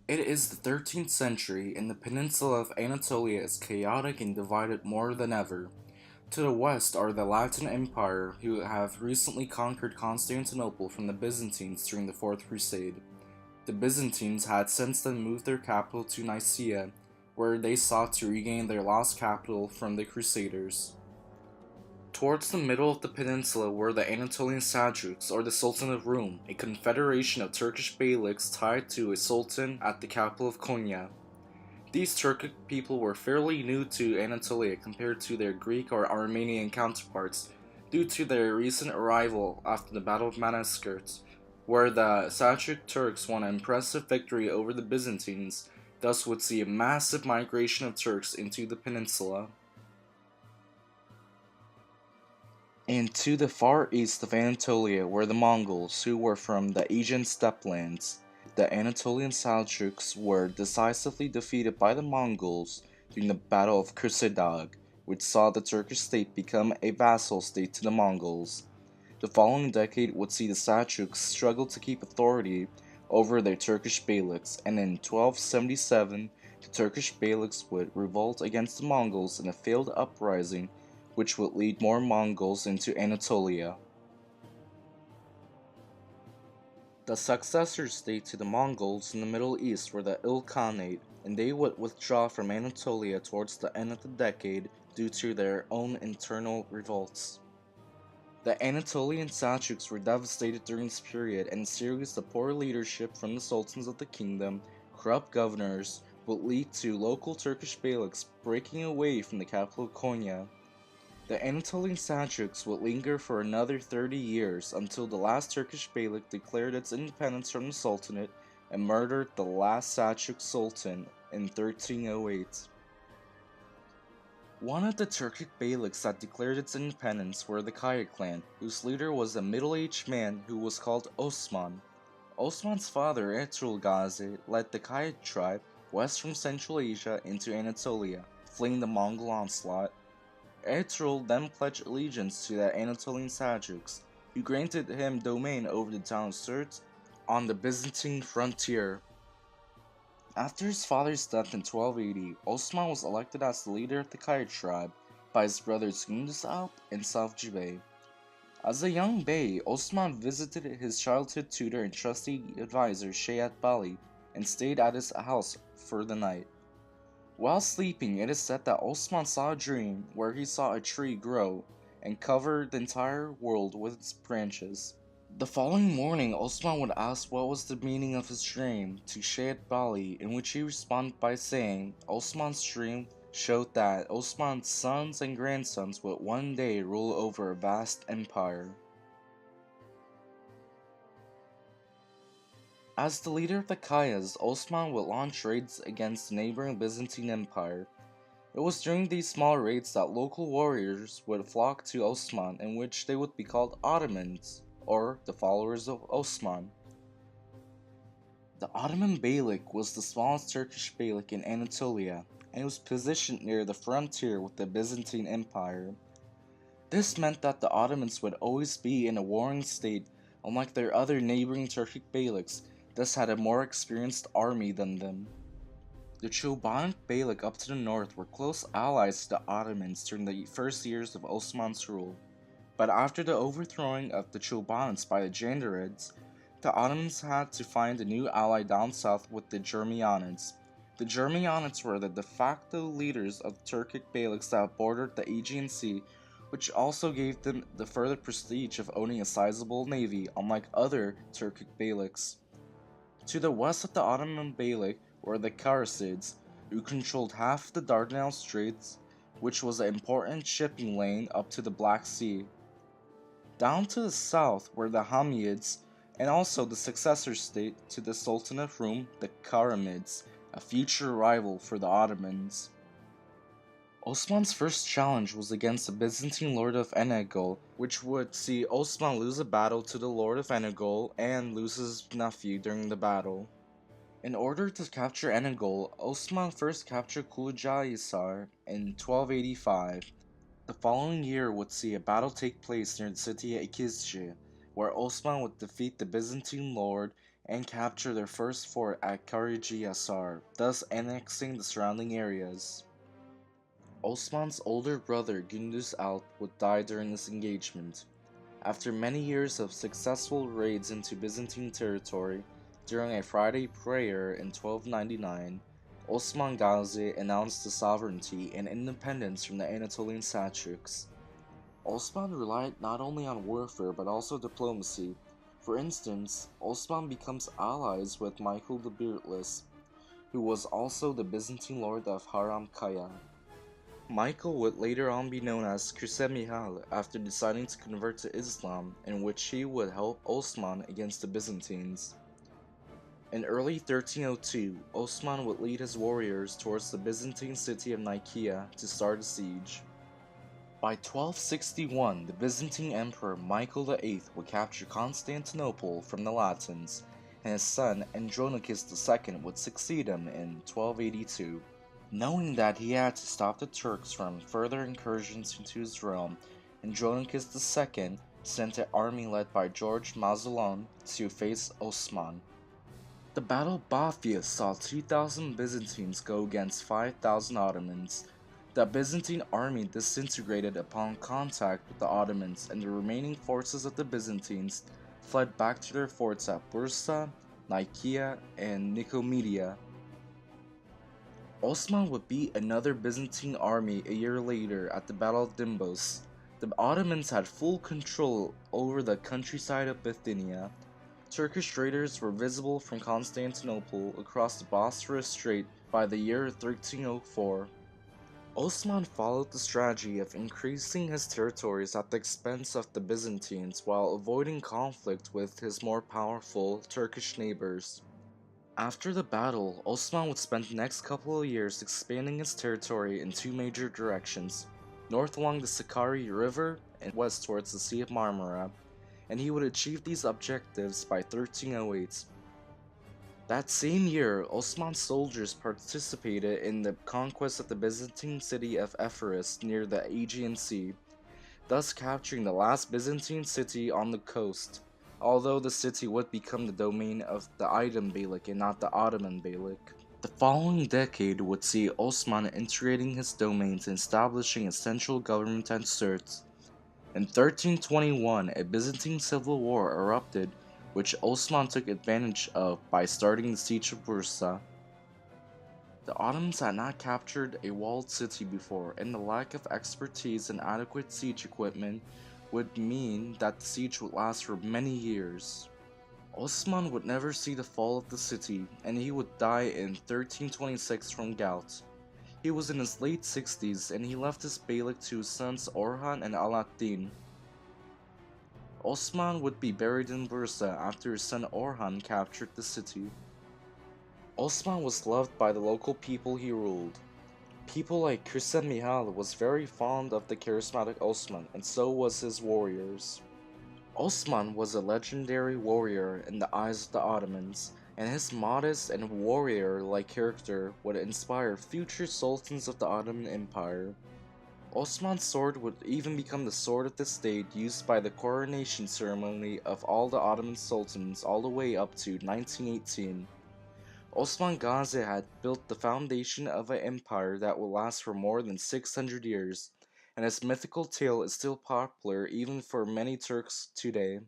It is the 13th century, and the peninsula of Anatolia is chaotic and divided more than ever. To the west are the Latin Empire, who have recently conquered Constantinople from the Byzantines during the Fourth Crusade. The Byzantines had since then moved their capital to Nicaea, where they sought to regain their lost capital from the Crusaders. Towards the middle of the peninsula were the Anatolian Seljuks, or the Sultan of Rum, a confederation of Turkish beyliks tied to a sultan at the capital of Konya. These Turkic people were fairly new to Anatolia compared to their Greek or Armenian counterparts due to their recent arrival after the Battle of MANZIKERT, where the Seljuk Turks won an impressive victory over the Byzantines, thus would see a massive migration of Turks into the peninsula. And to the far east of Anatolia were the Mongols, who were from the Aegean steppelands. The Anatolian Seljuks were decisively defeated by the Mongols during the Battle of Kursadag, which saw the Turkish state become a vassal state to the Mongols. The following decade would see the Seljuks struggle to keep authority over their Turkish beyliks, and in 1277 the Turkish beyliks would revolt against the Mongols in a failed uprising which would lead more Mongols into Anatolia. The successor state to the Mongols in the Middle East were the Ilkhanate, and they would withdraw from Anatolia towards the end of the decade due to their own internal revolts. The Anatolian Seljuks were devastated during this period, and a series of poor leadership from the sultans of the kingdom, corrupt governors, would lead to local Turkish beyliks breaking away from the capital Konya. The Anatolian Seljuks would linger for another 30 years until the last Turkish beylik declared its independence from the Sultanate and murdered the last Seljuk Sultan in 1308. One of the Turkic beyliks that declared its independence were the Kaya clan, whose leader was a middle-aged man who was called Osman. Osman's father, Ertuğrul Gazi, led the Kaya tribe west from Central Asia into Anatolia, fleeing the Mongol onslaught. Ertuğrul then pledged allegiance to the Anatolian Seljuks, who granted him domain over the town of Sirt on the Byzantine frontier. After his father's death in 1280, Osman was elected as the leader of the Kaya tribe by his brothers Gündüz Alp and Savcı Bey. As a young bey, Osman visited his childhood tutor and trusty advisor Şeyh Bali and stayed at his house for the night. While sleeping, it is said that Osman saw a dream where he saw a tree grow and cover the entire world with its branches. The following morning, Osman would ask what was the meaning of his dream to Şeyh Bali, in which he responded by saying Osman's dream showed that Osman's sons and grandsons would one day rule over a vast empire. As the leader of the Kayas, Osman would launch raids against the neighboring Byzantine Empire. It was during these small raids that local warriors would flock to Osman, in which they would be called Ottomans, or the followers of Osman. The Ottoman Beylik was the smallest Turkish Beylik in Anatolia, and it was positioned near the frontier with the Byzantine Empire. This meant that the Ottomans would always be in a warring state, unlike their other neighboring Turkic Beyliks, thus had a more experienced army than them. The Chulbanit Beylik up to the north were close allies to the Ottomans during the first years of Osman's rule, but after the overthrowing of the Chulbanids by the Jandarids, the Ottomans had to find a new ally down south with the Germanids. The Germanids were the de facto leaders of the Turkic Beyliks that bordered the Aegean Sea, which also gave them the further prestige of owning a sizable navy, unlike other Turkic Beyliks. To the west of the Ottoman Beylik were the Karasids, who controlled half the Dardanelles Straits, which was an important shipping lane up to the Black Sea. Down to the south were the Hamids, and also the successor state to the Sultan of Rum, the Karamids, a future rival for the Ottomans. Osman's first challenge was against the Byzantine lord of Inalcik, which would see Osman lose a battle to the lord of Inalcik and lose his nephew during the battle. In order to capture Inalcik, Osman first captured Kulucahisar in 1285. The following year would see a battle take place near the city of İkizce, where Osman would defeat the Byzantine lord and capture their first fort at Karacahisar, thus annexing the surrounding areas. Osman's older brother Gündüz Alp would die during this engagement. After many years of successful raids into Byzantine territory, during a Friday prayer in 1299, Osman Gazi announced the sovereignty and independence from the Anatolian Seljuks. Osman relied not only on warfare but also diplomacy. For instance, Osman becomes allies with Michael the Beardless, who was also the Byzantine lord of Haramkaya. Michael would later on be known as Küsemihal after deciding to convert to Islam, in which he would help Osman against the Byzantines. In early 1302, Osman would lead his warriors towards the Byzantine city of Nicaea to start a siege. By 1261, the Byzantine Emperor Michael VIII would capture Constantinople from the Latins, and his son Andronicus II would succeed him in 1282. Knowing that he had to stop the Turks from further incursions into his realm, Andronicus II sent an army led by George Mazalan to face Osman. The Battle of BAPHEUS saw 2,000 Byzantines go against 5,000 Ottomans. The Byzantine army disintegrated upon contact with the Ottomans, and the remaining forces of the Byzantines fled back to their forts at Bursa, Nicaea, and Nicomedia. Osman would beat another Byzantine army a year later at the Battle of Dimbos. The Ottomans had full control over the countryside of Bithynia. Turkish raiders were visible from Constantinople across the Bosphorus Strait by the year 1304. Osman followed the strategy of increasing his territories at the expense of the Byzantines while avoiding conflict with his more powerful Turkish neighbors. After the battle, Osman would spend the next couple of years expanding his territory in two major directions, north along the Sakarya River and west towards the Sea of Marmara, and he would achieve these objectives by 1308. That same year, Osman's soldiers participated in the conquest of the Byzantine city of EPHESUS near the Aegean Sea, thus capturing the last Byzantine city on the coast, although the city would become the domain of the Aydın Beylik and not the Ottoman Beylik. The following decade would see Osman integrating his domains and establishing a central government at Sirte. In 1321, a Byzantine civil war erupted, which Osman took advantage of by starting the siege of Bursa. The Ottomans had not captured a walled city before, and the lack of expertise and adequate siege equipment would mean that the siege would last for many years. Osman would never see the fall of the city, and he would die in 1326 from gout. He was in his late 60s, and he left his beylik to his sons Orhan and Alaaddin. Osman would be buried in Bursa after his son Orhan captured the city. Osman was loved by the local people he ruled. People like Küsemihal was very fond of the charismatic Osman, and so was his warriors. Osman was a legendary warrior in the eyes of the Ottomans, and his modest and warrior-like character would inspire future sultans of the Ottoman Empire. Osman's sword would even become the sword of the state used by the coronation ceremony of all the Ottoman sultans all the way up to 1918. Osman Gazi had built the foundation of an empire that will last for more than 600 years, and his mythical tale is still popular even for many Turks today.